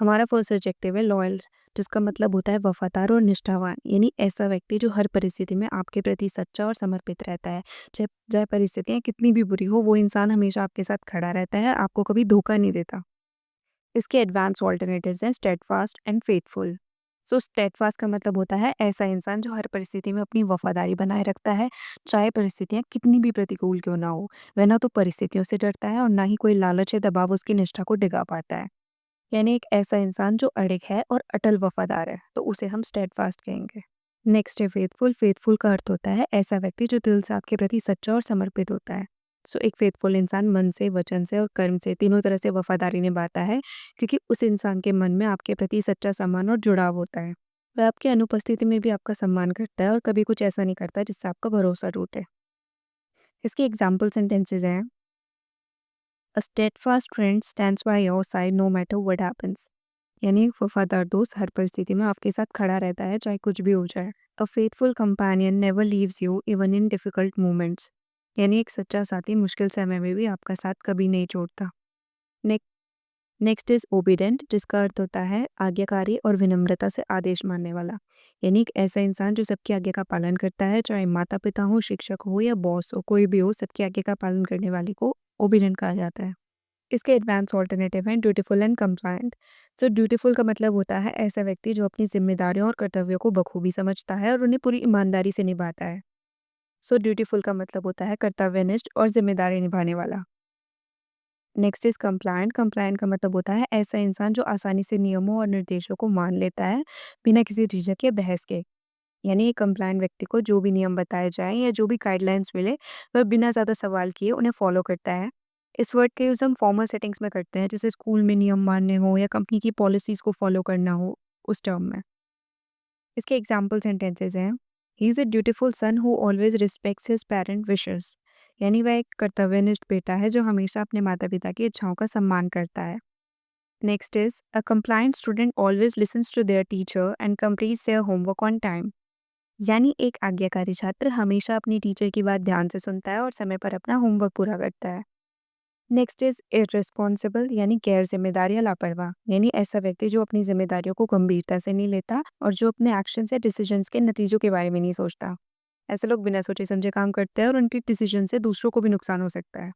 हमारा first adjective है loyal, जिसका मतलब होता है वफादार और निष्ठावान। यानी ऐसा व्यक्ति जो हर परिस्थिति में आपके प्रति सच्चा और समर्पित रहता है। चाहे चाहे परिस्थितियाँ कितनी भी बुरी हो, वो इंसान हमेशा आपके साथ खड़ा रहता है, आपको कभी धोखा नहीं देता। इसके एडवांस ऑल्टरनेटिव्स हैं steadfast and faithful. So steadfast का मतलब होता है ऐसा इंसान जो हर परिस्थिति में अपनी वफादारी बनाए रखता है, चाहे परिस्थितियाँ कितनी भी प्रतिकूल क्यों ना हो। वह ना तो परिस्थितियों से डरता है और ना ही कोई लालच या दबाव उसकी निष्ठा को डिगा पाता है। यानी एक ऐसा इंसान जो अड़िग है और अटल वफादार है, तो उसे हम स्टेडफास्ट कहेंगे। नेक्स्ट है फेथफुल। फेथफुल का अर्थ होता है ऐसा व्यक्ति जो दिल से आपके प्रति सच्चा और समर्पित होता है। सो एक फेथफुल इंसान मन से, वचन से और कर्म से तीनों तरह से वफादारी निभाता है, क्योंकि उस इंसान के मन में आपके प्रति सच्चा सम्मान और जुड़ाव होता है। वह आपकी अनुपस्थिति में भी आपका सम्मान करता है और कभी कुछ ऐसा नहीं करता जिससे आपका भरोसा टूटे। इसके एग्जाम्पल सेंटेंसेज हैं: a steadfast friend stands by your side no matter what happens. यानी एक वफादार दोस्त हर परिस्थिति में आपके साथ खड़ा रहता है, चाहे कुछ भी हो जाए। अ faithful companion never leaves you even in difficult moments. यानी एक सच्चा साथी मुश्किल समय में भी आपका साथ कभी नहीं छोड़ता। नेक्स्ट इज ओबीडेंट, जिसका अर्थ होता है आज्ञाकारी और विनम्रता से आदेश मानने वाला। यानी एक ऐसा इंसान जो सबकी आज्ञा का पालन करता है, चाहे माता पिता हो, शिक्षक हो या बॉस हो, कोई भी हो, सबकी आज्ञा का पालन करने वाले को ओबीडेंट कहा जाता है। इसके एडवांस ऑल्टरनेटिव हैं dutiful and compliant. So dutiful का मतलब होता है ऐसा व्यक्ति जो अपनी जिम्मेदारियों और कर्तव्यों को बखूबी समझता है और उन्हें पूरी ईमानदारी से निभाता है। सो ड्यूटीफुल का मतलब होता है कर्तव्यनिष्ठ और जिम्मेदारी निभाने वाला। Next is compliant. कंप्लायंट का मतलब होता है ऐसा इंसान जो आसानी से नियमों और निर्देशों को मान लेता है, बिना किसी झिझक या बहस के। यानी एक कंप्लायंट व्यक्ति को जो भी नियम बताए जाएं या जो भी गाइडलाइंस मिले, वह बिना ज़्यादा सवाल किए उन्हें फॉलो करता है। इस वर्ड का यूज़ हम फॉर्मल सेटिंग्स में करते हैं, जैसे स्कूल में नियम मानने हो या कंपनी की पॉलिसीज़ को फॉलो करना हो, उस टर्म में। इसके एग्जाम्पल सेंटेंसेस हैं: he is a dutiful son who always respects his parent wishes. यानी वह एक कर्तव्यनिष्ठ बेटा है जो हमेशा अपने माता पिता की इच्छाओं का सम्मान करता है। Next is a compliant student always listens to their teacher and completes their homework on time. यानी एक आज्ञाकारी छात्र हमेशा अपनी टीचर की बात ध्यान से सुनता है और समय पर अपना होमवर्क पूरा करता है। नेक्स्ट इज इररिस्पॉन्सिबल, यानी गैर जिम्मेदार या लापरवाह। यानी ऐसा व्यक्ति जो अपनी जिम्मेदारियों को गंभीरता से नहीं लेता और जो अपने एक्शन या डिसीजंस के नतीजों के बारे में नहीं सोचता। ऐसे लोग बिना सोचे समझे काम करते हैं और उनके डिसीजन से दूसरों को भी नुकसान हो सकता है।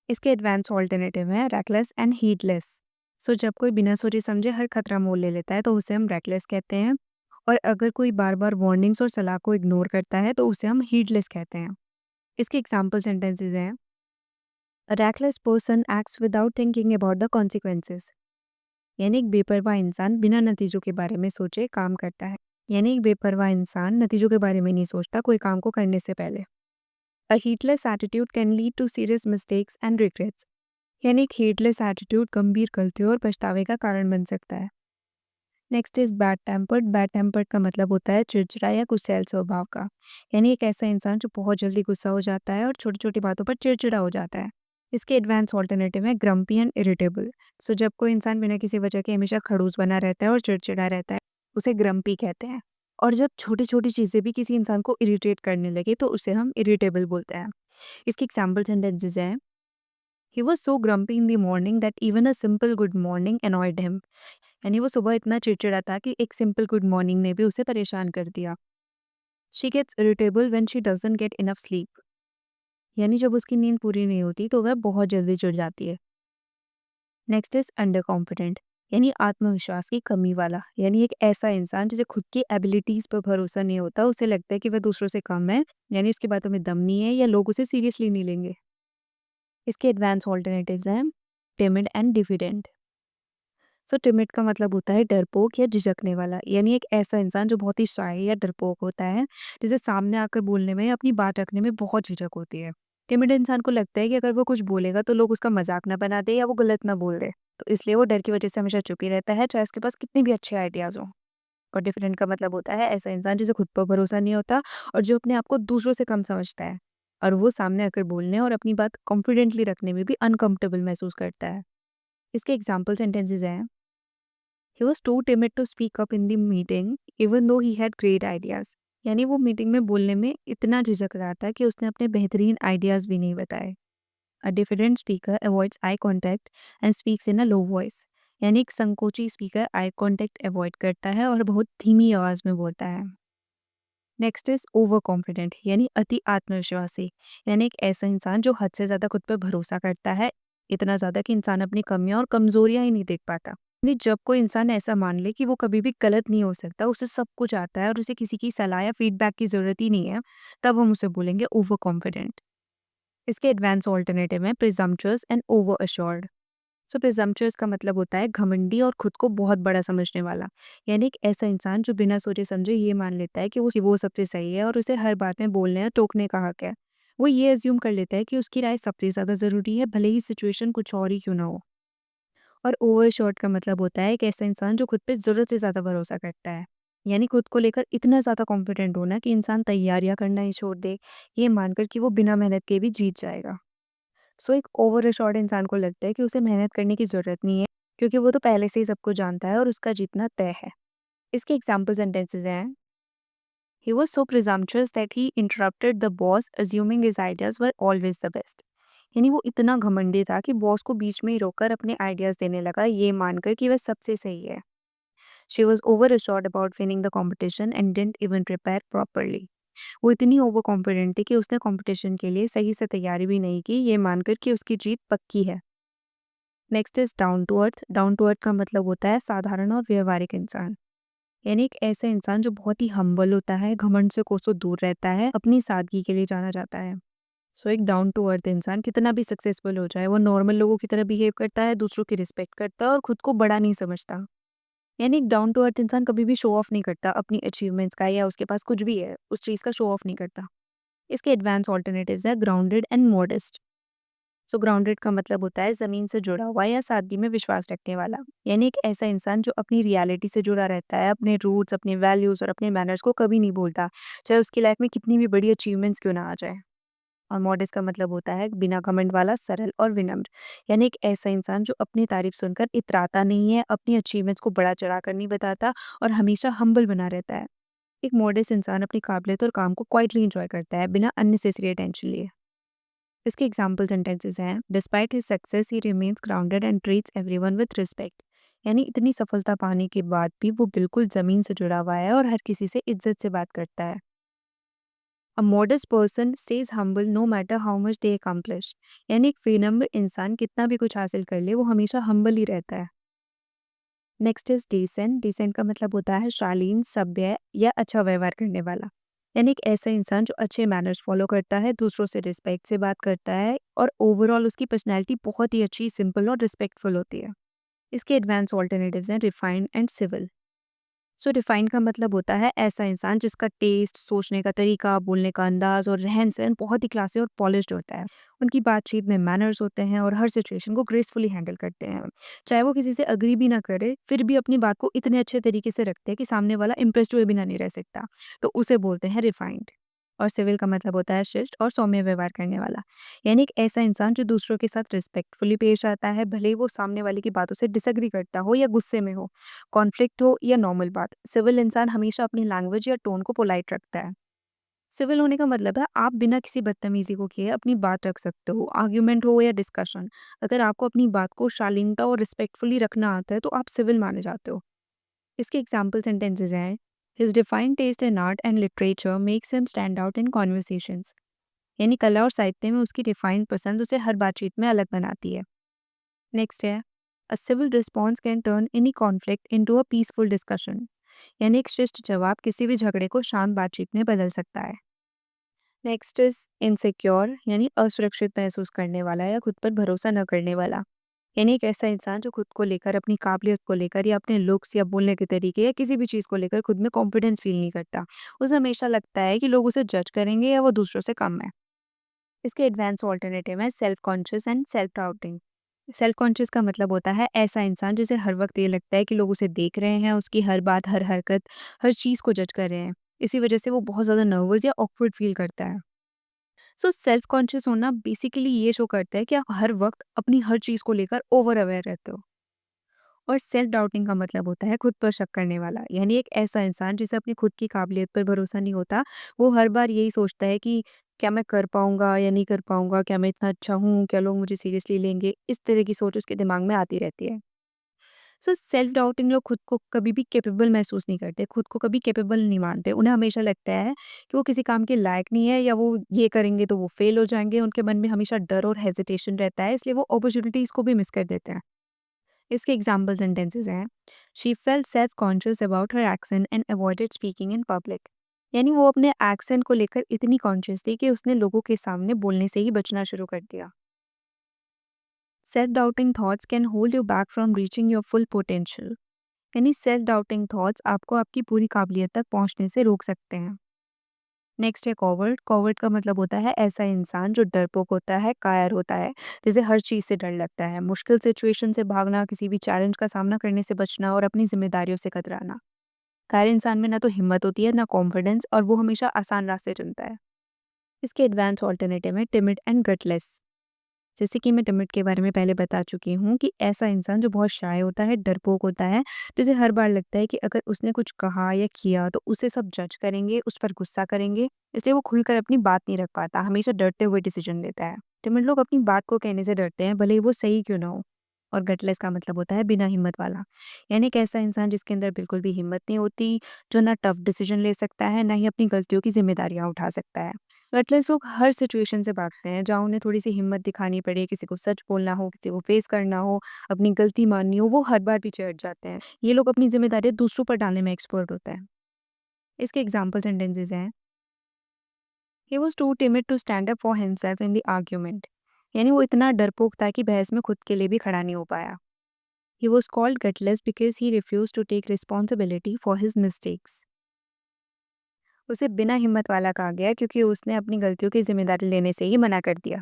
इसके एडवांस ऑल्टरनेटिव हैं रैकलेस एंड हीडलेस। सो जब कोई बिना सोचे समझे हर खतरा मोल ले लेता है तो उसे हम रैकलेस कहते हैं, और अगर कोई बार बार वार्निंग्स और सलाह को इग्नोर करता है तो उसे हम हीडलेस कहते हैं। इसके एग्जाम्पल सेंटेंसेज हैं: a reckless person acts without thinking about the consequences. यानी एक बेपरवाह इंसान बिना नतीजों के बारे में सोचे काम करता है। यानी एक बेपरवाह इंसान नतीजों के बारे में नहीं सोचता कोई काम को करने से पहले। A heedless attitude can lead to serious mistakes and regrets. यानी एक हीटलेस एटीट्यूड गंभीर गलतियों और पछतावे का कारण बन सकता है। Next is bad tempered. Bad tempered का मतलब होता है चिड़चिड़ा या गुस्सैल स्वभाव का। यानी एक ऐसा इंसान जो बहुत जल्दी गुस्सा हो जाता है और छोटी छोटी बातों पर चिड़चिड़ा हो जाता है। इसके एडवांस ऑल्टरनेटिव है ग्रम्पी एंड इरिटेबल। सो जब कोई इंसान बिना किसी वजह के हमेशा खड़ूस बना रहता है और चिड़चिड़ा रहता है, उसे ग्रम्पी कहते हैं। और जब छोटी छोटी चीज़ें भी किसी इंसान को इरिटेट करने लगे तो उसे हम इरिटेबल बोलते हैं। इसके एग्जाम्पल सेंटेंसेज हैं: he was so grumpy in the morning that even a simple good morning annoyed him. यानी वो सुबह इतना चिड़चिड़ा था कि एक सिंपल गुड मॉर्निंग ने भी उसे परेशान कर दिया। She gets irritable when she doesn't get enough sleep. यानी जब उसकी नींद पूरी नहीं होती तो वह बहुत जल्दी चिढ़ जाती है। नेक्स्ट इज अंडर कॉन्फिडेंट, यानी आत्मविश्वास की कमी वाला। यानी एक ऐसा इंसान जिसे खुद की एबिलिटीज पर भरोसा नहीं होता, उसे लगता है कि वह दूसरों से कम है, यानी उसकी बातों में दम नहीं है या लोग उसे सीरियसली नहीं लेंगे। इसके एडवांस ऑल्टरनेटिव्स हैं timid and diffident. So timid का मतलब होता है डरपोक या झिझकने वाला। यानी एक ऐसा इंसान जो बहुत ही शाय या डरपोक होता है, जिसे सामने आकर बोलने में या अपनी बात रखने में बहुत झिझक होती है। टिमिड इंसान को लगता है कि अगर वो कुछ बोलेगा तो लोग उसका मजाक ना बना दे या वो गलत ना बोल दे, तो इसलिए वो डर की वजह से हमेशा चुप ही रहता है, चाहे उसके पास कितने भी अच्छे आइडियाज हों। और डिफिडेंट का मतलब होता है ऐसा इंसान जिसे खुद पर भरोसा नहीं होता और जो अपने आप को दूसरों से कम समझता है, और वो सामने आकर बोलने और अपनी बात कॉन्फिडेंटली रखने में भी अनकंफर्टेबल महसूस करता है। इसके एग्जाम्पल सेंटेंसेज हैं: He was too timid to speak up in the meeting, even though he had great ideas. यानी वो मीटिंग में बोलने में इतना झिझक रहा था कि उसने अपने बेहतरीन आइडियाज भी नहीं बताए। A diffident speaker avoids eye contact and speaks in a low voice. यानी एक संकोची स्पीकर आई कॉन्टैक्ट अवॉइड करता है और बहुत धीमी आवाज़ में बोलता है। नेक्स्ट इज़ ओवर कॉन्फिडेंट यानी अति आत्मविश्वासी, यानी एक ऐसा इंसान जो हद से ज़्यादा खुद पर भरोसा करता है, इतना ज़्यादा कि इंसान अपनी कमियां और कमज़ोरियां ही नहीं देख पाता। यानी जब कोई इंसान ऐसा मान ले कि वो कभी भी गलत नहीं हो सकता, उसे सब कुछ आता है और उसे किसी की सलाह या फीडबैक की ज़रूरत ही नहीं है, तब हम उसे बोलेंगे ओवर कॉन्फिडेंट। इसके एडवांस ऑल्टरनेटिव है प्रिजम्पचुअस एंड ओवर अश्योर्ड। सो प्रिजम्पचुअस का मतलब होता है घमंडी और खुद को बहुत बड़ा समझने वाला, यानी एक ऐसा इंसान जो बिना सोचे समझे ये मान लेता है कि वो सबसे सही है और उसे हर बात में बोलने या टोकने का हक है। वो ये अज्यूम कर लेता है कि उसकी राय सबसे ज़्यादा ज़रूरी है, भले ही सिचुएशन कुछ और ही क्यों ना हो। और ओवर शॉट का मतलब होता है एक ऐसा इंसान जो खुद पे ज़रूरत से ज़्यादा भरोसा करता है, यानी खुद को लेकर इतना ज़्यादा कॉन्फिडेंट होना कि इंसान तैयारियां करना ही छोड़ दे, ये मानकर कि वो बिना मेहनत के भी जीत जाएगा। सो एक ओवर एश्योर्ड इंसान को लगता है कि उसे मेहनत करने की ज़रूरत नहीं है, क्योंकि वो तो पहले से ही सब कुछ जानता है और उसका जीतना तय है। इसके एग्जाम्पल सेंटेंसेस हैं, he was so presumptuous that he interrupted the boss assuming his ideas were always the best. यानी वो इतना घमंडी था कि बॉस को बीच में ही रोककर अपने आइडियाज देने लगा, ये मानकर कि वह सबसे सही है। She was over assured about winning the competition and didn't even prepare properly. वो इतनी ओवर कॉन्फिडेंट थी कि उसने कंपटीशन के लिए सही से तैयारी भी नहीं की, ये मानकर कि उसकी जीत पक्की है। Next is down to earth. Down to earth का मतलब होता है साधारण और व्यवहारिक इंसान, यानी एक ऐसा इंसान जो बहुत ही हम्बल होता है, घमंड से कोसों दूर रहता है, अपनी सादगी के लिए जाना जाता है। सो एक डाउन टू अर्थ इंसान कितना भी सक्सेसफुल हो जाए, वो नॉर्मल लोगों की तरह बिहेव करता है, दूसरों की रिस्पेक्ट करता है और खुद को बड़ा नहीं समझता। यानी एक डाउन टू अर्थ इंसान कभी भी शो ऑफ नहीं करता अपनी अचीवमेंट्स का, या उसके पास कुछ भी है उस चीज़ का शो ऑफ नहीं करता। इसके एडवांस ऑल्टरनेटिव्स है grounded and modest. So grounded का मतलब होता है ज़मीन से जुड़ा हुआ या सादगी में विश्वास रखने वाला, यानी एक ऐसा इंसान जो अपनी रियलिटी से जुड़ा रहता है, अपने रूट्स, अपने वैल्यूज़ और अपने मैनर्स को कभी नहीं भूलता, चाहे उसकी लाइफ में कितनी भी बड़ी अचीवमेंट्स क्यों ना आ जाए। और मॉडेस्ट का मतलब होता है बिना घमंड वाला, सरल और विनम्र, यानी एक ऐसा इंसान जो अपनी तारीफ सुनकर इतराता नहीं है, अपनी अचीवमेंट्स को बड़ा चढ़ाकर नहीं बताता और हमेशा हम्बल बना रहता है। एक मॉडेस्ट इंसान अपनी काबिलियत और काम को क्वाइटली इंजॉय करता है, बिना अननेसेसरी अटेंशन लिए। इसके एग्जाम्पल सेंटेंसेस हैं, despite his success he remains grounded and treats everyone with respect. यानी इतनी सफलता पाने के बाद भी वो बिल्कुल ज़मीन से जुड़ा हुआ है और हर किसी से इज्जत से बात करता है। A modest person stays humble no matter how much they accomplish. यानी एक विनम्र इंसान कितना भी कुछ हासिल कर ले, वो हमेशा हम्बल ही रहता है। Next is decent. डिसेंट का मतलब होता है शालीन, सभ्य या अच्छा व्यवहार करने वाला, यानी एक ऐसा इंसान जो अच्छे मैनर्स फॉलो करता है, दूसरों से रिस्पेक्ट से बात करता है और ओवरऑल उसकी पर्सनैलिटी बहुत ही अच्छी, सिंपल और रिस्पेक्टफुल होती है। इसके एडवांस ऑल्टरनेटिव्स हैं refined and civil. So refined का मतलब होता है ऐसा इंसान जिसका टेस्ट, सोचने का तरीका, बोलने का अंदाज और रहन सहन बहुत ही क्लासी और पॉलिश्ड होता है। उनकी बातचीत में मैनर्स होते हैं और हर सिचुएशन को ग्रेसफुली हैंडल करते हैं। चाहे वो किसी से अग्री भी ना करे, फिर भी अपनी बात को इतने अच्छे तरीके से रखते हैं कि सामने वाला इम्प्रेस्ड हुए बिना नहीं रह सकता, तो उसे बोलते हैं रिफाइंड। और सिविल का मतलब होता है शिष्ट और सौम्य व्यवहार करने वाला, यानी एक ऐसा इंसान जो दूसरों के साथ रिस्पेक्टफुली पेश आता है, भले ही वो सामने वाले की बातों से डिसएग्री करता हो या गुस्से में हो, कॉन्फ्लिक्ट हो या नॉर्मल बात। सिविल इंसान हमेशा अपनी लैंग्वेज या टोन को पोलाइट रखता है। सिविल होने का मतलब है आप बिना किसी बदतमीजी को किए अपनी बात रख सकते हो, आर्ग्यूमेंट हो या डिस्कशन। अगर आपको अपनी बात को शालीनता और रिस्पेक्टफुली रखना आता है, तो आप सिविल माने जाते हो। इसके एग्जाम्पल सेंटेंसेस हैं, his defined taste in art and literature makes him stand out in conversations. यानी कला और साहित्य में उसकी रिफाइंड पसंद उसे हर बातचीत में अलग बनाती है। नेक्स्ट है, a civil response can turn any conflict into a peaceful discussion. यानी एक शिष्ट जवाब किसी भी झगड़े को शांत बातचीत में बदल सकता है। नेक्स्ट इज इनसिक्योर, यानी असुरक्षित महसूस करने वाला या खुद पर भरोसा न करने वाला, यानी एक ऐसा इंसान जो खुद को लेकर, अपनी काबिलियत को लेकर या अपने लुक्स या बोलने के तरीके या किसी भी चीज़ को लेकर खुद में कॉन्फिडेंस फील नहीं करता। उसे हमेशा लगता है कि लोग उसे जज करेंगे या वो दूसरों से कम है। इसके एडवांस ऑल्टरनेटिव है self conscious and self doubting. Self conscious का मतलब होता है ऐसा इंसान जिसे हर वक्त ये लगता है कि लोग उसे देख रहे हैं, उसकी हर बात, हर हरकत, हर चीज़ को जज कर रहे हैं। इसी वजह से वो बहुत ज़्यादा नर्वस या ऑकवर्ड फील करता है। सो सेल्फ कॉन्शियस होना बेसिकली ये शो करता है कि आप हर वक्त अपनी हर चीज़ को लेकर ओवर अवेयर रहते हो। और सेल्फ डाउटिंग का मतलब होता है खुद पर शक करने वाला, यानी एक ऐसा इंसान जिसे अपनी खुद की काबिलियत पर भरोसा नहीं होता। वो हर बार यही सोचता है कि क्या मैं कर पाऊंगा या नहीं कर पाऊंगा, क्या मैं इतना अच्छा हूँ, क्या लोग मुझे सीरियसली लेंगे, इस तरह की सोच उसके दिमाग में आती रहती है। सो सेल्फ डाउटिंग लोग खुद को कभी भी कैपेबल महसूस नहीं करते, खुद को कभी कैपेबल नहीं मानते। उन्हें हमेशा लगता है कि वो किसी काम के लायक नहीं है, या वो ये करेंगे तो वो फेल हो जाएँगे। उनके मन में हमेशा डर और हेजिटेशन रहता है, इसलिए वो अपॉर्च्युनिटीज़ को भी मिस कर देते हैं। इसके एग्जाम्पल सेंटेंसेस हैं, she felt self conscious about her accent and avoided speaking in public. यानी वो अपने एक्सेंट को लेकर इतनी कॉन्शियस थी कि उसने लोगों के सामने बोलने से ही बचना शुरू कर दिया। Self doubting thoughts can hold you back from reaching your full potential. यानी सेल्फ डाउटिंग थॉट्स आपको आपकी पूरी काबिलियत तक पहुंचने से रोक सकते हैं। नेक्स्ट है कॉवर्ड। कॉवर्ड का मतलब होता है ऐसा इंसान जो डरपोक होता है, कायर होता है, जिसे हर चीज़ से डर लगता है। मुश्किल सिचुएशन से भागना, किसी भी चैलेंज का सामना करने से बचना और अपनी जिम्मेदारियों से कतराना। कायर इंसान में ना तो हिम्मत होती है, ना कॉन्फिडेंस, और वो हमेशा आसान रास्ते चुनता है। इसके एडवांस ऑल्टरनेटिव है टिमिड एंड गटलेस। जैसे कि मैं टिमिड के बारे में पहले बता चुकी हूँ कि ऐसा इंसान जो बहुत शाय होता है, डरपोक होता है, जिसे हर बार लगता है कि अगर उसने कुछ कहा या किया तो उसे सब जज करेंगे, उस पर गुस्सा करेंगे, इसलिए वो खुलकर अपनी बात नहीं रख पाता, हमेशा डरते हुए डिसीजन लेता है। टिमिड लोग अपनी बात को कहने से डरते हैं, भले ही वो सही क्यों ना हो। और गटलेस का मतलब होता है बिना हिम्मत वाला। यानी एक ऐसा इंसान जिसके अंदर बिल्कुल भी हिम्मत नहीं होती, जो ना टफ डिसीजन ले सकता है, ना ही अपनी गलतियों की जिम्मेदारियां उठा सकता है। गटलेस लोग हर सिचुएशन से भागते हैं जहाँ उन्हें थोड़ी सी हिम्मत दिखानी पड़े, किसी को सच बोलना हो, किसी को फेस करना हो, अपनी गलती माननी हो, वो हर बार पीछे हट जाते हैं। ये लोग अपनी जिम्मेदारी दूसरों पर डालने में एक्सपर्ट होते हैं। इसके एग्जाम्पल सेंटेंसेस हैं, he was too timid to stand up for himself in the argument. यानी वो इतना डरपोक था कि बहस में खुद के लिए भी खड़ा नहीं हो पाया। He was called gutless because he refuse to take responsibility for his mistakes. उसे बिना हिम्मत वाला कहा गया क्योंकि उसने अपनी गलतियों की जिम्मेदारी लेने से ही मना कर दिया।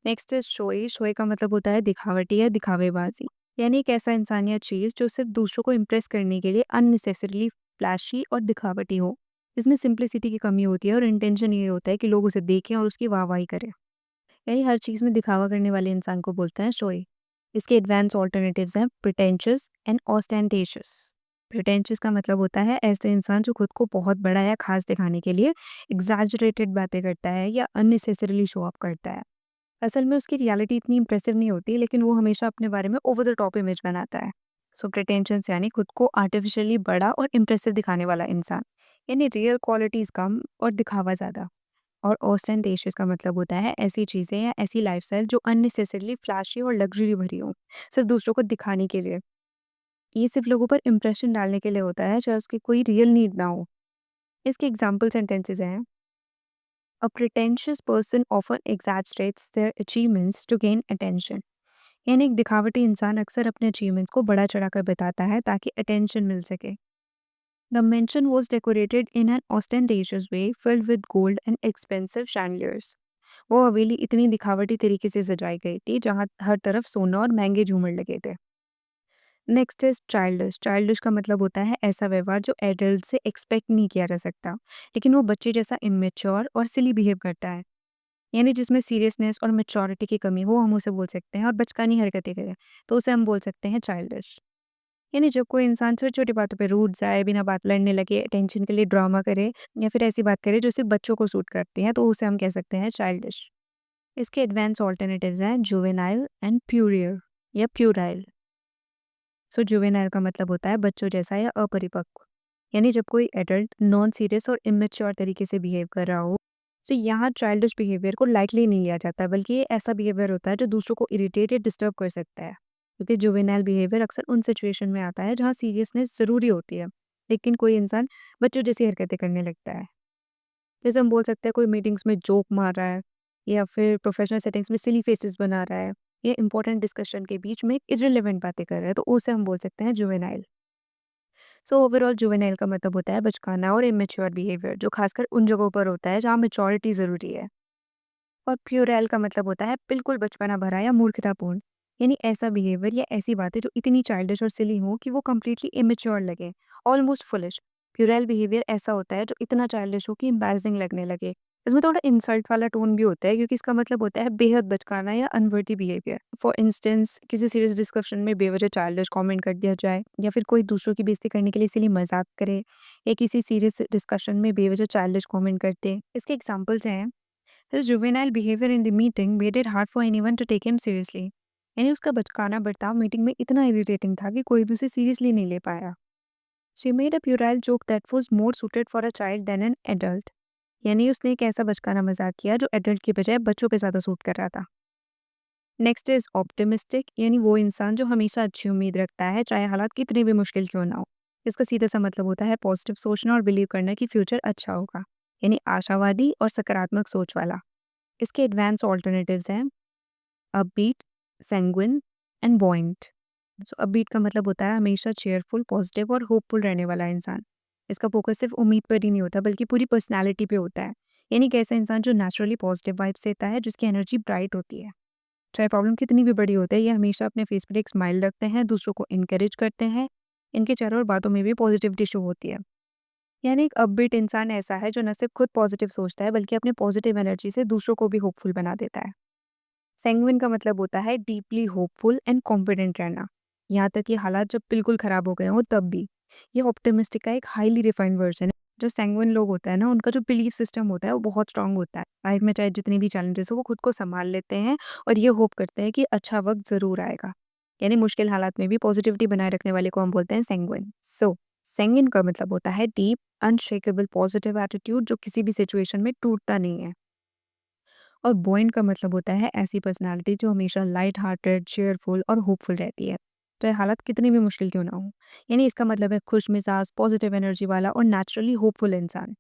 Next is showy. शोई का मतलब होता है दिखावटी या दिखावेबाजी। यानी एक ऐसा इंसान या चीज जो सिर्फ दूसरों को इम्प्रेस करने के लिए अननेसेसरीली फ्लैशी और दिखावटी हो। इसमें सिंप्लिसिटी की कमी होती है और इंटेंशन ये होता है कि लोग उसे देखें और उसकी वाहवाही करें। यही हर चीज में दिखावा करने वाले इंसान को बोलते हैं शोई। इसके एडवांस ऑल्टरनेटिव्स हैं प्रिटेंशियस एंड ऑस्टेंटेशियस। प्रिटेंशियस का मतलब होता है ऐसे इंसान जो खुद को बहुत बड़ा या खास दिखाने के लिए एग्जैजरेटेड बातें करता है या अननेसेसरीली शो अप करता है। असल में उसकी रियलिटी इतनी इंप्रेसिव नहीं होती, लेकिन वो हमेशा अपने बारे में ओवर द टॉप इमेज बनाता है। सो प्रिटेंशंस यानी खुद को आर्टिफिशियली बड़ा और इम्प्रेसिव दिखाने वाला इंसान। यानी रियल क्वालिटीज कम और दिखावा ज़्यादा। और ऑस्टेंटेशियस का मतलब होता है ऐसी चीज़ें या ऐसी लाइफस्टाइल जो अननेसेसरली फ्लैशी और लग्जरी भरी हो, सिर्फ दूसरों को दिखाने के लिए। ये सिर्फ लोगों पर इंप्रेशन डालने के लिए होता है, चाहे उसकी कोई रियल नीड ना हो। इसके एग्जाम्पल सेंटेंसेस हैं, a pretentious person often exaggerates their achievements to gain attention. यानी एक दिखावटी इंसान अक्सर अपने अचीवमेंट्स को बड़ा चढ़ाकर बताता है ताकि अटेंशन मिल सके। The mansion was decorated in an ostentatious way filled with gold and expensive chandeliers. वो हवेली इतनी दिखावटी तरीके से सजाई गई थी जहाँ हर तरफ सोना और महंगे झूमर लगे थे। Next is childish. चाइल्डिश का मतलब होता है ऐसा व्यवहार जो एडल्ट से एक्सपेक्ट नहीं किया जा सकता, लेकिन वो बच्चे जैसा इमेच्योर और सिली बिहेव करता है। यानी जिसमें सीरियसनेस और मेच्योरिटी की कमी हो, हम उसे बोल सकते हैं, और बचकानी हरकतें करे तो उसे हम बोल सकते हैं चाइल्डिश। यानी जब कोई इंसान छोटी-छोटी बातों पे रूठ जाए, बिना बात लड़ने लगे, अटेंशन के लिए ड्रामा करे या फिर ऐसी बात करे जो सिर्फ बच्चों को सूट करती है, तो उसे हम कह सकते हैं चाइल्डिश। इसके एडवांस ऑल्टरनेटिव्स हैं जुवेनाइल एंड प्यूरियर या प्यूराइल। सो जुवेनाइल का मतलब होता है बच्चों जैसा या अपरिपक्व। यानी जब कोई एडल्ट नॉन सीरियस और इमेच्योर तरीके से बिहेव कर रहा हो, तो यहाँ चाइल्डिश बिहेवियर को लाइटली नहीं लिया जाता, बल्कि ये ऐसा बिहेवियर होता है जो दूसरों को इरिटेट या डिस्टर्ब कर सकता है। क्योंकि जुवेनाइल बिहेवियर अक्सर उन सिचुएशन में आता है जहाँ सीरियसनेस ज़रूरी होती है, लेकिन कोई इंसान बच्चों जैसी हरकतें करने लगता है। जैसे हम बोल सकते हैं कोई मीटिंग्स में जोक मार रहा है, या फिर प्रोफेशनल सेटिंग्स में सिली फेसेस बना रहा है, या इंपॉर्टेंट डिस्कशन के बीच में इर्रिलेवेंट बातें कर रहा है, तो उसे हम बोल सकते हैं जुवेनाइल। सो ओवरऑल जुवेनाइल का मतलब होता है बचकाना और इमेच्योर बिहेवियर, जो खासकर उन जगहों पर होता है जहाँ मेच्योरिटी ज़रूरी है। और प्यूरेल का मतलब होता है बिल्कुल बचपना भरा या मूर्खतापूर्ण। यानी ऐसा बिहेवियर या ऐसी बातें जो इतनी चाइल्डिश और सिली हो कि वो कम्प्लीटली इमेच्योर लगे, ऑलमोस्ट फुलिश। प्यूरेल बिहेवियर ऐसा होता है जो इतना चाइल्डिश हो कि एम्बैरसिंग लगने लगे। इसमें थोड़ा इंसल्ट वाला टोन भी होता है, क्योंकि इसका मतलब होता है बेहद बचकाना या अनवर्दी बिहेवियर। फॉर इंस्टेंस, किसी सीरियस डिस्कशन में बेवजह चाइल्डिश कमेंट कर दिया जाए, या फिर कोई दूसरों की बेइज्जती करने के लिए सिली मजाक करे, या किसी सीरियस डिस्कशन में बेवजह चाइल्डिश कमेंट करते। इसके एग्जाम्पल्स हैं, his juvenile behavior in the meeting made it hard for anyone to take him seriously. यानी उसका बचकाना बर्ताव मीटिंग में इतना इरिटेटिंग था कि कोई भी उसे सीरियसली नहीं ले पाया। She made a puerile joke that was more suited for a child than an adult. यानी उसने एक ऐसा बचकाना मजाक किया जो एडल्ट की बजाय बच्चों पे ज़्यादा सूट कर रहा था। नेक्स्ट इज ऑप्टिमिस्टिक, यानी वो इंसान जो हमेशा अच्छी उम्मीद रखता है चाहे हालात कितने भी मुश्किल क्यों ना हो। इसका सीधा सा मतलब होता है पॉजिटिव सोचना और बिलीव करना कि फ्यूचर अच्छा होगा, यानी आशावादी और सकारात्मक सोच वाला। इसके एडवांस ऑल्टरनेटिव्स हैं upbeat, sanguine and बॉइंट। So upbeat का मतलब होता है हमेशा चेयरफुल, पॉजिटिव और होपफुल रहने वाला इंसान। इसका फोकस सिर्फ उम्मीद पर ही नहीं होता बल्कि पूरी पर्सनैलिटी पे होता है। यानी एक ऐसा इंसान जो नेचुरली पॉजिटिव वाइब्स देता है, जिसकी एनर्जी ब्राइट होती है। चाहे प्रॉब्लम कितनी भी बड़ी होती है, ये हमेशा अपने फेस पर एक स्माइल रखते हैं, दूसरों को इनकरेज करते हैं। इनके चेहरे और बातों में भी पॉजिटिविटी शो होती है। यानी एक अपबीट इंसान ऐसा है जो न सिर्फ खुद पॉजिटिव सोचता है बल्कि अपने पॉजिटिव एनर्जी से दूसरों को भी होपफुल बना देता है। सैंग्विन का मतलब होता है डीपली होपफुल एंड कॉन्फिडेंट रहना, यहाँ तक कि हालात जब बिल्कुल खराब हो गए हों तब भी। ये ऑप्टिमिस्टिक का एक हाईली रिफाइंड वर्जन है। जो सैंग्विन लोग होता है ना, उनका जो बिलीफ सिस्टम होता है वो बहुत स्ट्रांग होता है। लाइफ में चाहे जितनी भी चैलेंजेस हो वो खुद को संभाल लेते हैं और ये होप करते हैं कि अच्छा वक्त जरूर आएगा। यानी मुश्किल हालात में भी पॉजिटिविटी बनाए रखने वाले को हम बोलते हैं सैंग्विन। सो सैंग्विन का मतलब होता है डीप अनशेकेबल पॉजिटिव एटीट्यूड जो किसी भी सिचुएशन में टूटता नहीं है। और बुओयंट का मतलब होता है ऐसी पर्सनालिटी जो हमेशा लाइट हार्टेड, चेयरफुल और होपफुल रहती है, चाहे हालात कितनी भी मुश्किल क्यों ना हो। यानी इसका मतलब है खुश मिजाज, पॉजिटिव एनर्जी वाला और नेचुरली होपफुल इंसान।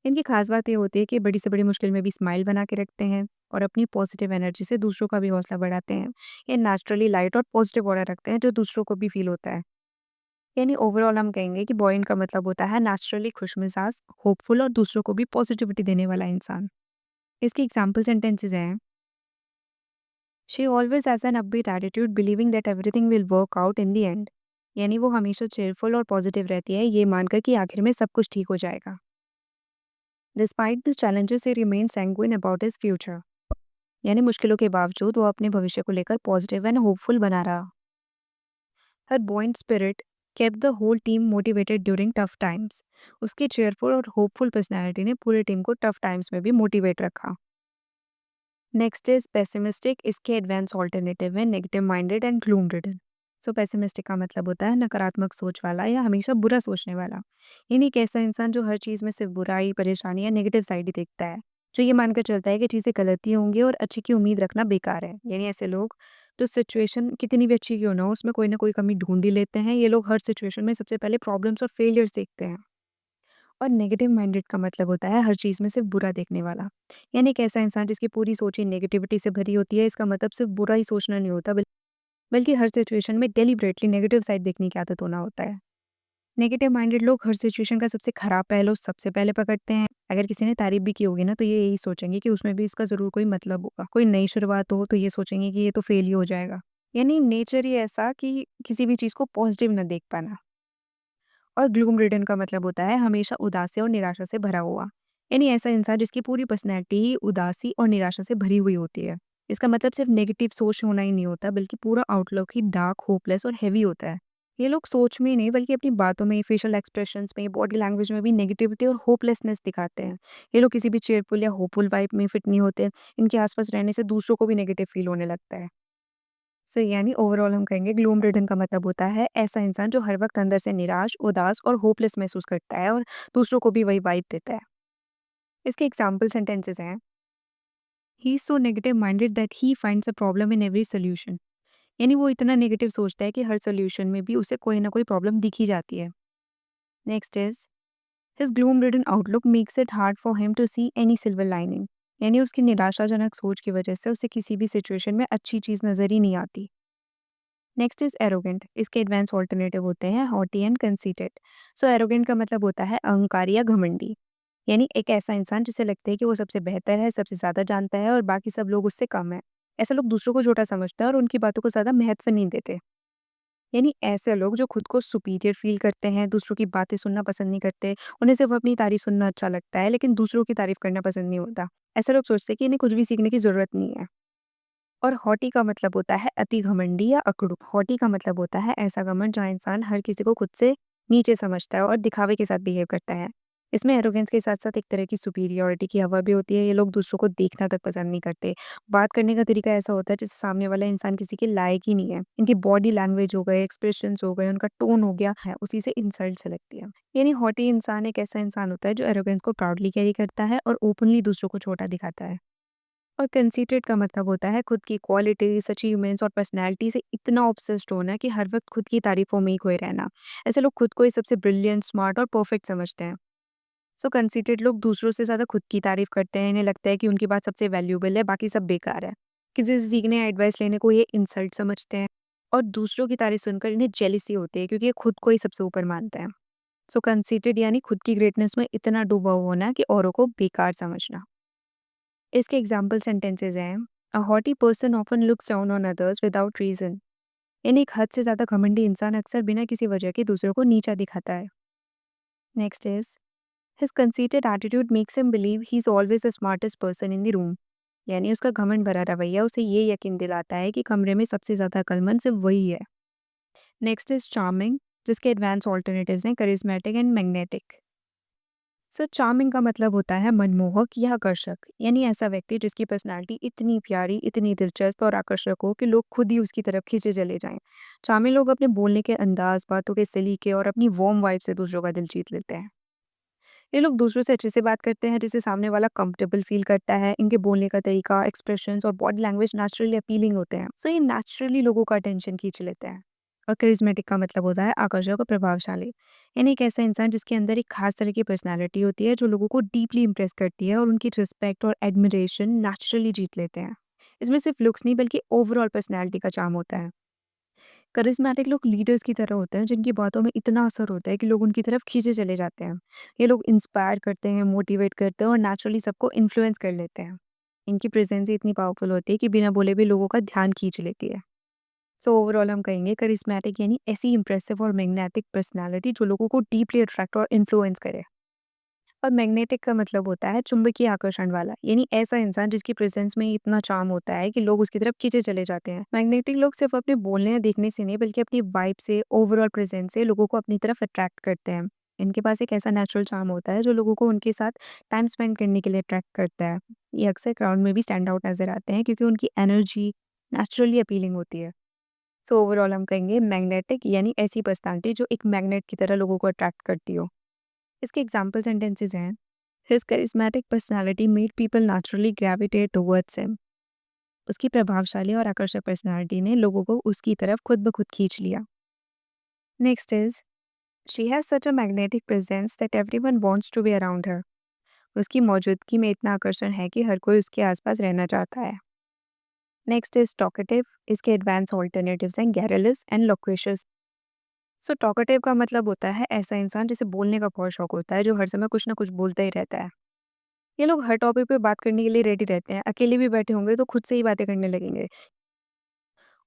इनकी खास बात ये होती है कि बड़ी से बड़ी मुश्किल में भी स्माइल बना के रखते हैं और अपनी पॉजिटिव एनर्जी से दूसरों का भी हौसला बढ़ाते हैं। ये नेचुरली लाइट और पॉजिटिव ऑरा रखते हैं जो दूसरों को भी फील होता है। यानी ओवरऑल हम कहेंगे कि बॉयंट का मतलब होता है नेचुरली खुश मिजाज, होपफुल और दूसरों को भी पॉजिटिविटी देने वाला इंसान। इसकी एग्जाम्पल सेंटेंसेस हैं she always has an upbeat attitude believing that everything will work out in the end. यानी वो हमेशा चेयरफुल और पॉजिटिव रहती है, ये मानकर कि आखिर में सब कुछ ठीक हो जाएगा। Despite the challenges he remain sanguine about his future. यानी मुश्किलों के बावजूद वो अपने भविष्य को लेकर पॉजिटिव एंड होपफुल बना रहा। Her buoyant spirit kept the whole team motivated during tough times. उसकी चेयरफुल और होपफुल पर्सनैलिटी ने पूरे टीम को टफ टाइम्स में भी मोटिवेट रखा। Next is pessimistic. इसके एडवांस ऑल्टरनेटिव है negative minded and gloom ridden. So pessimistic का मतलब होता है नकारात्मक सोच वाला या हमेशा बुरा सोचने वाला। यानी एक ऐसा इंसान जो हर चीज़ में सिर्फ बुराई, परेशानी या नेगेटिव साइड ही देखता है, जो ये मानकर चलता है कि चीज़ें गलत ही होंगी और अच्छे की उम्मीद रखना बेकार है। यानी ऐसे लोग जो सिचुएशन कितनी भी अच्छी क्यों ना हो उसमें कोई ना कोई कमी ढूंढ ही लेते हैं। ये लोग हर सिचुएशन में सबसे पहले प्रॉब्लम्स और फेलियर्स देखते हैं। और नेगेटिव माइंडेड का मतलब होता है हर चीज़ में सिर्फ बुरा देखने वाला। यानी एक ऐसा इंसान जिसकी पूरी सोच ही नेगेटिविटी से भरी होती है। इसका मतलब सिर्फ बुरा ही सोचना नहीं होता बल्कि हर सिचुएशन में डेलिबरेटली नेगेटिव साइड देखने की आदत होना होता है। नेगेटिव माइंडेड लोग हर सिचुएशन का सबसे खराब पहलू सबसे पहले पकड़ते हैं। अगर किसी ने तारीफ भी की होगी ना तो ये यही सोचेंगे कि उसमें भी इसका ज़रूर कोई मतलब होगा। कोई नई शुरुआत हो तो ये सोचेंगे कि ये तो फेल ही हो जाएगा। यानी नेचर ही ऐसा कि किसी भी चीज़ को पॉजिटिव न देख पाना। और ग्लूम रिडन का मतलब होता है हमेशा उदासी और निराशा से भरा हुआ। यानी ऐसा इंसान जिसकी पूरी पर्सनैलिटी ही उदासी और निराशा से भरी हुई होती है। इसका मतलब सिर्फ नेगेटिव सोच होना ही नहीं होता बल्कि पूरा आउटलुक ही डार्क, होपलेस और हैवी होता है। ये लोग सोच में ही नहीं बल्कि अपनी बातों में, फेशियल एक्सप्रेशंस में, बॉडी लैंग्वेज में भी नेगेटिविटी और होपलेसनेस दिखाते हैं। ये लोग किसी भी चेयरफुल या होपफुल वाइब में फिट नहीं होते। इनके आसपास रहने से दूसरों को भी नेगेटिव फील होने लगता है। सो यानी ओवरऑल हम कहेंगे ग्लूम रिडन का मतलब होता है ऐसा इंसान जो हर वक्त अंदर से निराश, उदास और होपलेस महसूस करता है और दूसरों को भी वही वाइब देता है। इसके एग्जाम्पल सेंटेंसेस हैं he is so negative minded that he finds a problem in every solution. यानी वो इतना नेगेटिव सोचता है कि हर सोल्यूशन में भी उसे कोई ना कोई प्रॉब्लम दिख ही जाती है। Next is his gloom ridden outlook makes it hard for him to see any silver lining. यानी उसकी निराशाजनक सोच की वजह से उसे किसी भी सिचुएशन में अच्छी चीज़ नजर ही नहीं आती। Next is arrogant. इसके एडवांस ऑल्टरनेटिव होते हैं haughty and conceited. So arrogant का मतलब होता है अहंकारी या घमंडी। यानी एक ऐसा इंसान जिसे लगता है कि वो सबसे बेहतर है, सबसे ज़्यादा जानता है और बाकी सब लोग उससे कम है। ऐसे लोग दूसरों को छोटा समझते हैं और उनकी बातों को ज़्यादा महत्व नहीं देते। यानी ऐसे लोग जो खुद को सुपीरियर फील करते हैं, दूसरों की बातें सुनना पसंद नहीं करते। उन्हें सिर्फ अपनी तारीफ सुनना अच्छा लगता है लेकिन दूसरों की तारीफ करना पसंद नहीं होता। ऐसे लोग सोचते हैं कि इन्हें कुछ भी सीखने की ज़रूरत नहीं है। और हॉटी का मतलब होता है अति घमंडी या अकड़ू। हॉटी का मतलब होता है ऐसा घमंड जहाँ इंसान हर किसी को खुद से नीचे समझता है और दिखावे के साथ बिहेव करता है। इसमें एरोगेंस के साथ-साथ एक तरह की सुपीरियॉरिटी की हवा भी होती है। ये लोग दूसरों को देखना तक पसंद नहीं करते। बात करने का तरीका ऐसा होता है जैसे सामने वाला इंसान किसी के लायक ही नहीं है। इनकी बॉडी लैंग्वेज हो गए, एक्सप्रेशंस हो गए, उनका टोन हो गया है, उसी से इंसल्ट झलकती है। यानी हॉटी इंसान एक ऐसा इंसान होता है जो एरोगेंस को प्राउडली कैरी करता है और ओपनली दूसरों को छोटा दिखाता है। और कंसीटेड का मतलब होता है खुद की क्वालिटीज, अचीवमेंट्स और पर्सनैलिटी से इतना ऑब्सेस्ड होना कि हर वक्त खुद की तारीफों में ही खोए रहना। ऐसे लोग खुद को ही सबसे ब्रिलियंट, स्मार्ट और परफेक्ट समझते हैं। सो कंसीटेड लोग दूसरों से ज़्यादा खुद की तारीफ करते हैं। इन्हें लगता है कि उनकी बात सबसे वैल्यूएबल है, बाकी सब बेकार है। किसी से सीखने या एडवाइस लेने को ये इंसल्ट समझते हैं और दूसरों की तारीफ सुनकर इन्हें जेलिसी होती है क्योंकि ये खुद को ही सबसे ऊपर मानते हैं। सो कंसीटेड यानी खुद की ग्रेटनेस में इतना डूबा हुआ होना कि औरों को बेकार समझना। इसके एग्जाम्पल सेंटेंसेस हैं: a haughty person often looks down on others without reason. यानी एक हद से ज़्यादा घमंडी इंसान अक्सर बिना किसी वजह के दूसरों को नीचा दिखाता है। Next is his conceited attitude makes him believe he is always the smartest person in the room. यानी उसका घमंड भरा रवैया उसे ये यकीन दिलाता है कि कमरे में सबसे ज़्यादा अक्लमंद सिर्फ वही है। नेक्स्ट इज चार्मिंग, जिसके एडवांस ऑल्टरनेटिव्स हैं charismatic and magnetic. So charming का मतलब होता है मनमोहक या आकर्षक। यानी ऐसा व्यक्ति जिसकी पर्सनालिटी इतनी प्यारी, इतनी दिलचस्प और आकर्षक हो कि लोग खुद ही उसकी तरफ खींचे चले जाएं। चार्मिंग लोग अपने बोलने के अंदाज, बातों के सलीके और अपनी वार्म वाइब से दूसरों का दिल जीत लेते हैं। ये लोग दूसरों से अच्छे से बात करते हैं जिससे सामने वाला कंफर्टेबल फील करता है। इनके बोलने का तरीका, एक्सप्रेशंस और बॉडी लैंग्वेज नेचुरली अपीलिंग होते हैं। सो ये नेचुरली लोगों का अटेंशन खींच लेते हैं। और करिज्मेटिक का मतलब होता है आकर्षक और प्रभावशाली। यानी एक ऐसा इंसान जिसके अंदर एक खास तरह की पर्सनैलिटी होती है जो लोगों को डीपली इंप्रेस करती है और उनकी रिस्पेक्ट और एडमिरेशन नेचुरली जीत लेते हैं। इसमें सिर्फ लुक्स नहीं बल्कि ओवरऑल पर्सनैलिटी का चार्म होता है। करिश्मेटिक लोग लीडर्स की तरह होते हैं जिनकी बातों में इतना असर होता है कि लोग उनकी तरफ खींचे चले जाते हैं। ये लोग इंस्पायर करते हैं, मोटिवेट करते हैं और नेचुरली सबको इन्फ्लुएंस कर लेते हैं। इनकी प्रेजेंस ही इतनी पावरफुल होती है कि बिना बोले भी लोगों का ध्यान खींच लेती है। सो ओवरऑल हम कहेंगे करिश्मेटिक यानी ऐसी इंप्रेसिव और मैग्नेटिक पर्सनालिटी जो लोगों को डीपली अट्रैक्ट और इन्फ्लुएंस करे। और मैग्नेटिक का मतलब होता है चुंबकीय आकर्षण वाला। यानी ऐसा इंसान जिसकी प्रेजेंस में इतना चार्म होता है कि लोग उसकी तरफ खींचे चले जाते हैं। मैग्नेटिक लोग सिर्फ अपने बोलने या देखने से नहीं बल्कि अपनी वाइब से, ओवरऑल प्रेजेंस से लोगों को अपनी तरफ अट्रैक्ट करते हैं। इनके पास एक ऐसा नेचुरल चार्म होता है जो लोगों को उनके साथ टाइम स्पेंड करने के लिए अट्रैक्ट करता है। ये अक्सर क्राउड में भी स्टैंड आउट नजर आते हैं क्योंकि उनकी एनर्जी नेचुरली अपीलिंग होती है। सो ओवरऑल हम कहेंगे मैग्नेटिक यानी ऐसी पर्सनालिटी जो एक मैग्नेट की तरह लोगों को अट्रैक्ट करती हो। इसके एग्जाम्पल सेंटेंसेस हैं: His charismatic personality made people naturally gravitate towards him. उसकी प्रभावशाली और आकर्षक पर्सनालिटी ने लोगों को उसकी तरफ खुद ब खुद खींच लिया। Next is she has such a magnetic presence that everyone wants to be around her. उसकी मौजूदगी में इतना आकर्षण है कि हर कोई उसके आसपास रहना चाहता है। Next is talkative. इसके एडवांस ऑल्टरनेटिव्स हैं गैरलिस एंड लोक्वेशियस। सो टॉकेटिव का मतलब होता है ऐसा इंसान जिसे बोलने का बहुत शौक होता है, जो हर समय कुछ ना कुछ बोलता ही रहता है। ये लोग हर टॉपिक पे बात करने के लिए रेडी रहते हैं। अकेले भी बैठे होंगे तो खुद से ही बातें करने लगेंगे।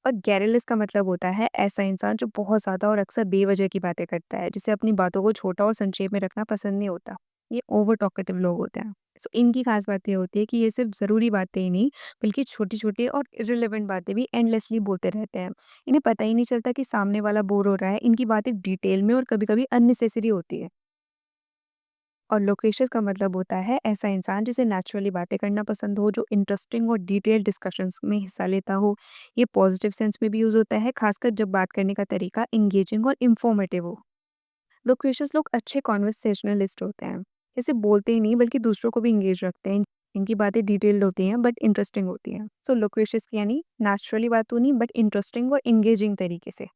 और गैरिलिस का मतलब होता है ऐसा इंसान जो बहुत ज़्यादा और अक्सर बेवजह की बातें करता है, जिसे अपनी बातों को छोटा और संक्षेप में रखना पसंद नहीं होता। ये ओवर टॉकेटिव लोग होते हैं। सो इनकी खास बात ये होती है कि ये सिर्फ ज़रूरी बातें ही नहीं बल्कि छोटी-छोटी और इर्रेलेवेंट बातें भी एंडलेसली बोलते रहते हैं। इन्हें पता ही नहीं चलता कि सामने वाला बोर हो रहा है। इनकी बातें डिटेल में और कभी-कभी अननेसेसरी होती है। और लोकेशियस का मतलब होता है ऐसा इंसान जिसे नेचुरली बातें करना पसंद हो, जो इंटरेस्टिंग और डिटेल्ड डिस्कशंस में हिस्सा लेता हो। ये पॉजिटिव सेंस में भी यूज होता है, खासकर जब बात करने का तरीका इंगेजिंग और इंफॉर्मेटिव हो। लोकेशियस लोग अच्छे कॉन्वर्सेशनलिस्ट होते हैं। इसे बोलते ही नहीं बल्कि दूसरों को भी इंगेज रखते हैं। इनकी बातें डिटेल्ड होती हैं बट इंटरेस्टिंग होती हैं। सो लोकेशियस यानी नेचुरली बात होनी बट इंटरेस्टिंग और इंगेजिंग तरीके से।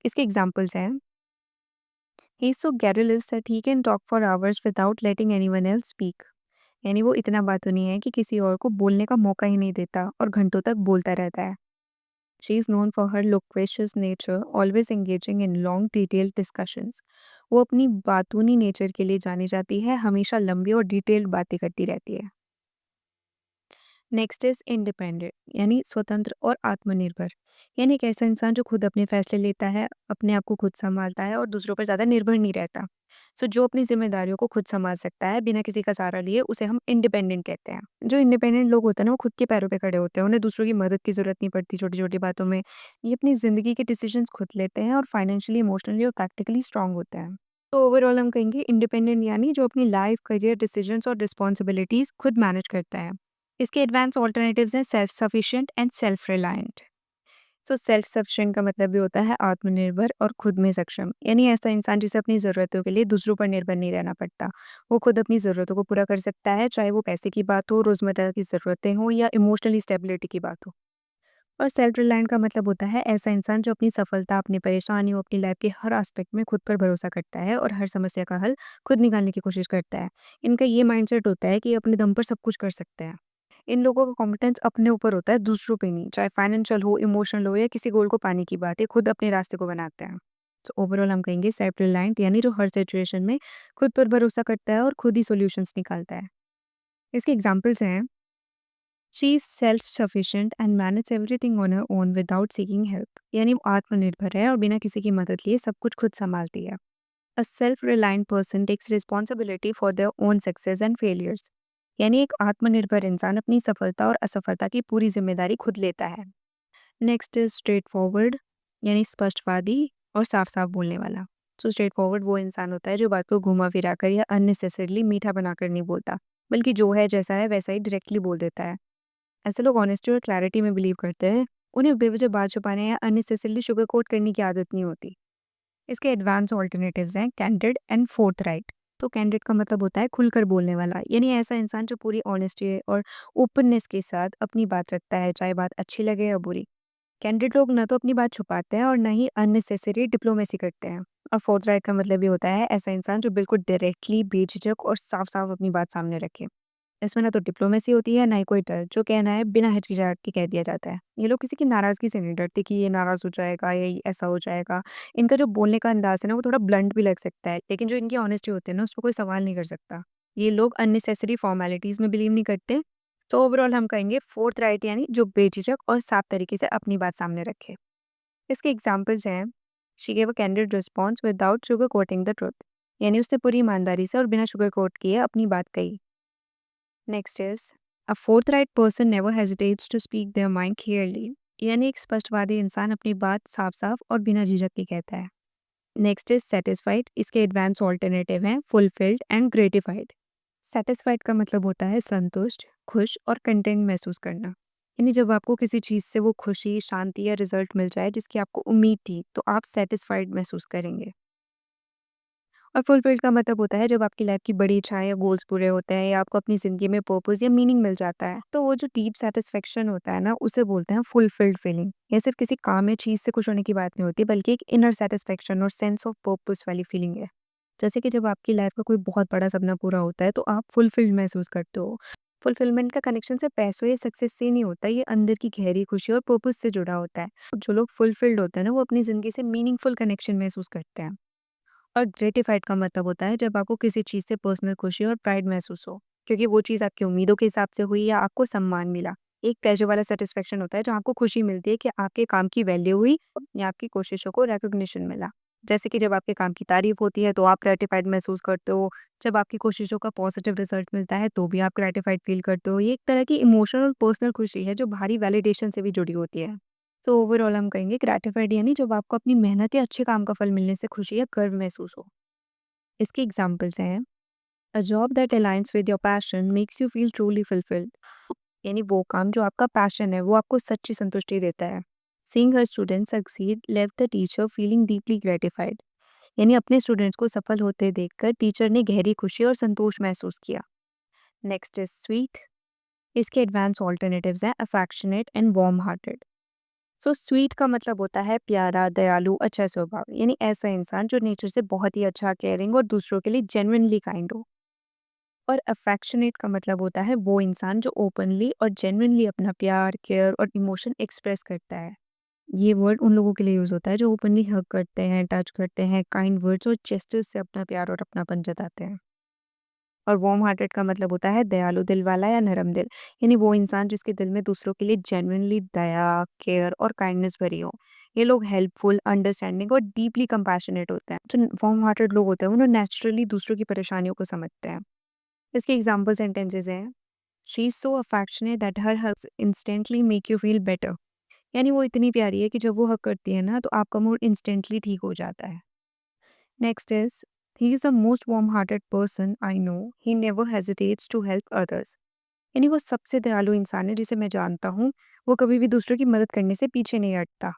इसके एग्जाम्पल्स हैं: he is so garrulous that he can talk for hours without letting anyone else speak. यानी वो इतना बातूनी है कि किसी और को बोलने का मौका ही नहीं देता और घंटों तक बोलता रहता है। She is known for her loquacious nature, always engaging in long detailed discussions. वो अपनी बातूनी नेचर के लिए जानी जाती है, हमेशा लंबी और डिटेल्ड बातें करती रहती है। नेक्स्ट इज इंडिपेंडेंट यानी स्वतंत्र और आत्मनिर्भर। यानी एक ऐसा इंसान जो खुद अपने फैसले लेता है, अपने आप को खुद संभालता है और दूसरों पर ज़्यादा निर्भर नहीं रहता। सो जो अपनी जिम्मेदारियों को खुद संभाल सकता है बिना किसी का सहारा लिए, उसे हम इंडिपेंडेंट कहते हैं। जो इंडिपेंडेंट लोग होते हैं ना, वो खुद के पैरों पे खड़े होते हैं। उन्हें दूसरों की मदद की जरूरत नहीं पड़ती छोटी छोटी बातों में। ये अपनी ज़िंदगी के डिसीजंस खुद लेते हैं और फाइनेंशियली, इमोशनली और प्रैक्टिकली स्ट्रांग होते हैं। तो ओवरऑल हम कहेंगे इंडिपेंडेंट यानी जो अपनी लाइफ, करियर, डिसीजंस और रिस्पॉन्सिबिलिटीज खुद मैनेज करता है। इसके एडवांस ऑल्टरनेटिव्स हैं self sufficient and self reliant. So self sufficient का मतलब भी होता है आत्मनिर्भर और खुद में सक्षम, यानी ऐसा इंसान जिसे अपनी ज़रूरतों के लिए दूसरों पर निर्भर नहीं रहना पड़ता। वो खुद अपनी ज़रूरतों को पूरा कर सकता है, चाहे वो पैसे की बात हो, रोज़मर्रा की ज़रूरतें हों या इमोशनली स्टेबिलिटी की बात हो। और सेल्फ रिलायंट का मतलब होता है ऐसा इंसान जो अपनी सफलता, अपनी परेशानियों, अपनी लाइफ के हर एस्पेक्ट में खुद पर भरोसा करता है और हर समस्या का हल खुद निकालने की कोशिश करता है। इनका ये माइंडसेट होता है कि ये अपने दम पर सब कुछ कर सकते हैं। इन लोगों का कॉन्फिडेंस अपने ऊपर होता है, दूसरों पे नहीं। चाहे फाइनेंशियल हो, इमोशनल हो या किसी गोल को पाने की बात है, खुद अपने रास्ते को बनाते हैं। तो ओवरऑल हम कहेंगे सेल्फ रिलायंट यानी जो हर सिचुएशन में खुद पर भरोसा करता है और खुद ही सॉल्यूशंस निकालता है। इसके एग्जांपल्स हैं she is self sufficient and manage everything on her own without seeking help, यानी वो आत्मनिर्भर है और बिना किसी की मदद लिए सब कुछ खुद संभालती है। A self reliant person takes responsibility for their own success and failures, यानी एक आत्मनिर्भर इंसान अपनी सफलता और असफलता की पूरी जिम्मेदारी खुद लेता है। नेक्स्ट इज स्ट्रेट फॉरवर्ड, यानी स्पष्टवादी और साफ साफ बोलने वाला। सो स्ट्रेट फॉरवर्ड वो इंसान होता है जो बात को घुमा फिरा कर या अननेसेसरली मीठा बनाकर नहीं बोलता, बल्कि जो है जैसा है वैसा ही डायरेक्टली बोल देता है। ऐसे लोग ऑनेस्टी और क्लैरिटी में बिलीव करते हैं। उन्हें बेवजह बात छुपाने या अननेसेसरली शुगर कोट करने की आदत नहीं होती। इसके एडवांस ऑल्टरनेटिव्स हैं कैंडिड एंड फोर्थराइट। तो कैंडिड का मतलब होता है खुलकर बोलने वाला, यानी ऐसा इंसान जो पूरी ऑनेस्टी और ओपननेस के साथ अपनी बात रखता है, चाहे बात अच्छी लगे या बुरी। कैंडिड लोग ना तो अपनी बात छुपाते हैं और ना ही अननेसेसरी डिप्लोमेसी करते हैं। और फोर्थराइट का मतलब ये होता है ऐसा इंसान जो बिल्कुल डायरेक्टली, बेझिझक और साफ साफ अपनी बात सामने रखे। इसमें ना तो डिप्लोमेसी होती है, ना ही कोई डर, जो कहना है बिना हिचकिचाहट के कह दिया जाता है। ये लोग किसी की नाराज़गी से नहीं डरते कि ये नाराज़ हो जाएगा या ये ऐसा हो जाएगा। इनका जो बोलने का अंदाज़ है ना, वो थोड़ा ब्लंट भी लग सकता है, लेकिन जो इनकी ऑनेस्टी होती है ना, उसपे कोई सवाल नहीं कर सकता। ये लोग अननेसेसरी फॉर्मेलिटीज़ में बिलीव नहीं करते। तो ओवरऑल हम कहेंगे फोर्थ राइट यानी जो बेझिझक और साफ तरीके से अपनी बात सामने रखे। इसके एग्जाम्पल्स हैं she gave a candid response without sugar coating the truth, यानी उसने पूरी ईमानदारी से और बिना शुगर कोट किए अपनी बात कही। Next is a forthright person never hesitates to speak their mind clearly, यानी एक स्पष्टवादी इंसान अपनी बात साफ साफ और बिना झिझक के कहता है। Next is satisfied. इसके एडवांस ऑल्टरनेटिव हैं फुलफिल्ड एंड ग्रेटिफाइड। सेटिस्फाइड का मतलब होता है संतुष्ट, खुश और कंटेंट महसूस करना, यानी जब आपको किसी चीज़ से वो खुशी, शांति या रिजल्ट मिल जाए जिसकी आपको उम्मीद थी, तो आप सेटिस्फाइड महसूस करेंगे। और फुलफिल्ड का मतलब होता है जब आपकी लाइफ की बड़ी इच्छाएं या गोल्स पूरे होते हैं या आपको अपनी ज़िंदगी में पर्पस या मीनिंग मिल जाता है, तो वो जो डीप सेटिस्फेक्शन होता है ना, उसे बोलते हैं फुलफिल्ड फीलिंग। ये सिर्फ किसी काम या चीज़ से खुश होने की बात नहीं होती, बल्कि एक इनर सेटिस्फेक्शन और सेंस ऑफ पर्पस वाली फीलिंग है। जैसे कि जब आपकी लाइफ का कोई बहुत बड़ा सपना पूरा होता है तो आप फुलफिल्ड महसूस करते हो। फुलफिलमेंट का कनेक्शन सिर्फ पैसों या सक्सेस से नहीं होता, ये अंदर की गहरी खुशी और पर्पस से जुड़ा होता है। जो लोग फुलफिल्ड होते हैं ना, वो अपनी ज़िंदगी से मीनिंगफुल कनेक्शन महसूस करते हैं। और ग्रेटिफाइड का मतलब होता है जब आपको किसी चीज़ से पर्सनल खुशी और प्राइड महसूस हो, क्योंकि वो चीज़ आपकी उम्मीदों के हिसाब से हुई या आपको सम्मान मिला। एक प्लेजर वाला सेटिस्फेक्शन होता है जहाँ आपको खुशी मिलती है कि आपके काम की वैल्यू हुई या आपकी कोशिशों को रिकॉग्निशन मिला। जैसे कि जब आपके काम की तारीफ होती है तो आप ग्रेटिफाइड महसूस करते हो। जब आपकी कोशिशों का पॉजिटिव रिजल्ट मिलता है तो भी आप ग्रेटिफाइड फील करते हो। ये एक तरह की इमोशनल और पर्सनल खुशी है जो बाहरी वैलिडेशन से भी जुड़ी होती है। तो ओवरऑल हम कहेंगे ग्रेटिफाइड यानी जब आपको अपनी मेहनत या अच्छे काम का फल मिलने से खुशी या गर्व महसूस हो। इसके एग्जाम्पल्स हैं a job that aligns with your passion makes you feel truly fulfilled, यानी वो काम जो आपका पैशन है वो आपको सच्ची संतुष्टि देता है। Seeing her student succeed left the teacher feeling deeply gratified, यानी अपने स्टूडेंट्स को सफल होते देखकर टीचर ने गहरी खुशी और संतोष महसूस किया। Next is sweet. इसके एडवांस ऑल्टरनेटिव्स हैं affectionate and warm hearted. So sweet का मतलब होता है प्यारा, दयालु, अच्छा स्वभाव, यानी ऐसा इंसान जो नेचर से बहुत ही अच्छा, केयरिंग और दूसरों के लिए जेन्युइनली काइंड हो। और अफेक्शनेट का मतलब होता है वो इंसान जो ओपनली और जेन्युइनली अपना प्यार, केयर और इमोशन एक्सप्रेस करता है। ये वर्ड उन लोगों के लिए यूज होता है जो ओपनली हग करते हैं, टच करते हैं, काइंड वर्ड्स और जेस्चर्स से अपना प्यार और अपनापन जताते हैं। और वार्म हार्टेड का मतलब होता है दयालु दिल वाला या नरम दिल, यानी वो इंसान जिसके दिल में दूसरों के लिए जेन्युइनली दया, केयर और काइंडनेस भरी हो। ये लोग हेल्पफुल, अंडरस्टैंडिंग और डीपली कंपैशनेट होते हैं। जो वार्म हार्टेड लोग होते हैं वो नेचुरली दूसरों की परेशानियों को समझते हैं। इसके एग्जाम्पल सेंटेंसेस हैं she is so affectionate that her hugs instantly make you feel better, यानी वो इतनी प्यारी है कि जब वो हग करती है ना तो आपका मूड इंस्टेंटली ठीक हो जाता है। Next is he is the most warm hearted person I know, he never hesitates to help others. यानी वो सबसे दयालु इंसान है जिसे मैं जानता हूँ, वो कभी भी दूसरों की मदद करने से पीछे नहीं हटता।